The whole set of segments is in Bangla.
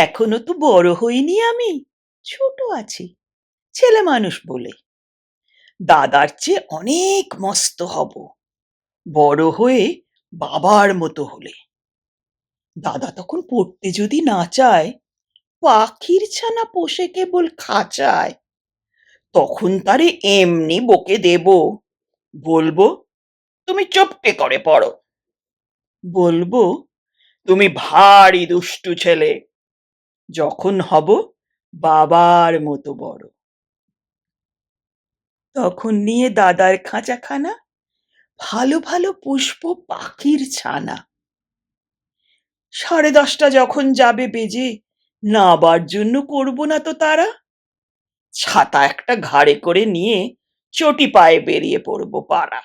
এখনো তো বড় হইনি আমি, ছোট আছি, ছেলে মানুষ বলে। দাদার চেয়ে অনেক মস্ত হব, বড় হয়ে বাবার মতো হলে। দাদা তখন পড়তে যদি না চায়, পাখির ছানা পোষে কেবল খাঁচায়, তখন তারে এমনি বকে দেব, বলবো তুমি চুপটি করে পড়ো। বলবো তুমি ভারী দুষ্টু ছেলে, যখন হব বাবার মতো বড়। তখন নিয়ে দাদার খাঁচাখানা ভালো ভালো পুষ্প পাখির ছানা। 10:30 যখন যাবে বেজে, নাবার জন্য করব না তো তারা, ছাতা একটা ঘাড়ে করে নিয়ে চটি পায়ে বেরিয়ে পড়ব পাড়া।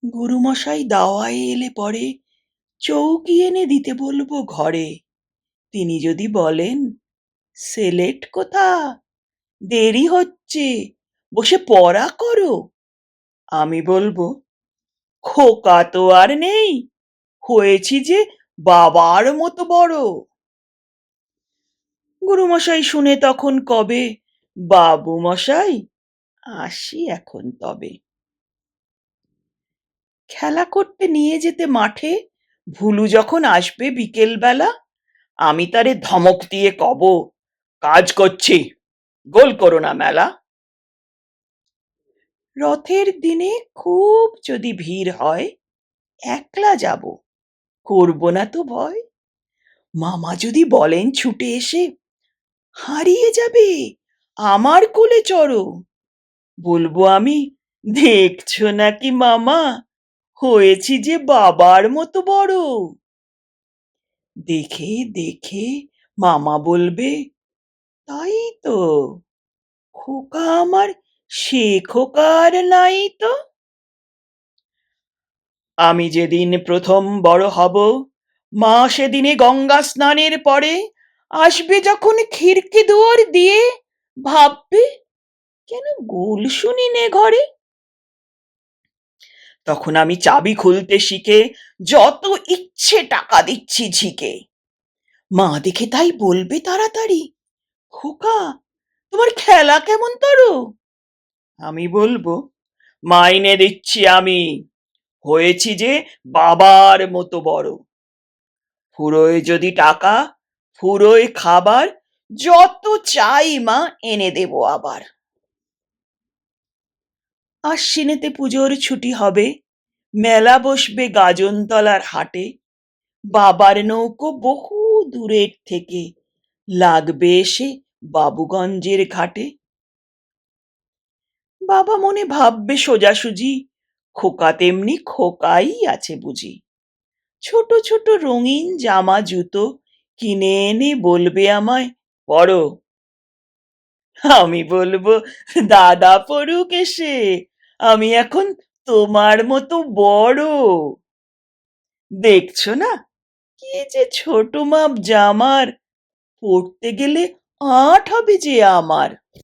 গুরুমশাই দাওয়ায় এলে পরে চৌকি এনে দিতে বলবো ঘরে। তিনি যদি বলেন, সেলেট কোথা, দেরি হচ্ছে, বসে পড়া করো, আমি বলবো, খোকা তো আর নেই, হয়েছি যে বাবার মতো বড়। গুরুমশাই শুনে তখন কবে, বাবু মশাই, আসি এখন তবে। খেলা করতে নিয়ে যেতে মাঠে ভুলু যখন আসবে বিকেল বেলা, আমি তারে ধমক দিয়ে কব, কাজ করছি, গোল করো না মেলা। রথের দিনে খুব যদি ভিড় হয়, একলা যাব, করব না তো ভয়। মামা যদি বলেন ছুটে এসে, হারিয়ে যাবে, আমার কোলে চড়ো, বলবো আমি, দেখছো নাকি মামা, হয়েছি যে বাবার মতো বড়। দেখে দেখে মামা বলবে, তাই তো, খোকা আমার সে খোকা আর নাই তো। আমি যেদিন প্রথম বড় হব, মা সেদিনে গঙ্গা স্নানের পরে আসবে যখন খিড়কি দুয়ার দিয়ে, ভাববে, কেন গোল শুনি নে ঘরে। তখন আমি চাবি খুলতে শিখে যত ইচ্ছে টাকা দিচ্ছি ঝিকে। মা দেখে তাই বলবে তাড়াতাড়ি, খোকা তোমার খেলা কেমন তরো। আমি বলবো, মাইনে দিচ্ছি আমি, হয়েছি যে বাবার মতো বড়। ফুরোয় যদি টাকা, ফুরোয় খাবার, যত চাই মা এনে দেব আবার। আশ্বিনেতে পুজোর ছুটি হবে, মেলা বসবে গাজনতলার হাটে। বাবার নৌকো বহু দূরের থেকে লাগবে এসে বাবুগঞ্জের ঘাটে। বাবা মনে ভাববে সোজাসুজি, খোকা তেমনি খোকাই আছে বুঝি। ছোট ছোট রঙিন জামা জুতো কিনে এনে বলবে আমায়, পড়ো। আমি বলবো, দাদা পড়ুক এসে, আমি এখন তোমার মতো বড়। দেখছো না কি যে ছোট মাপ জামার, পড়তে গেলে আঁট হবে যে আমার।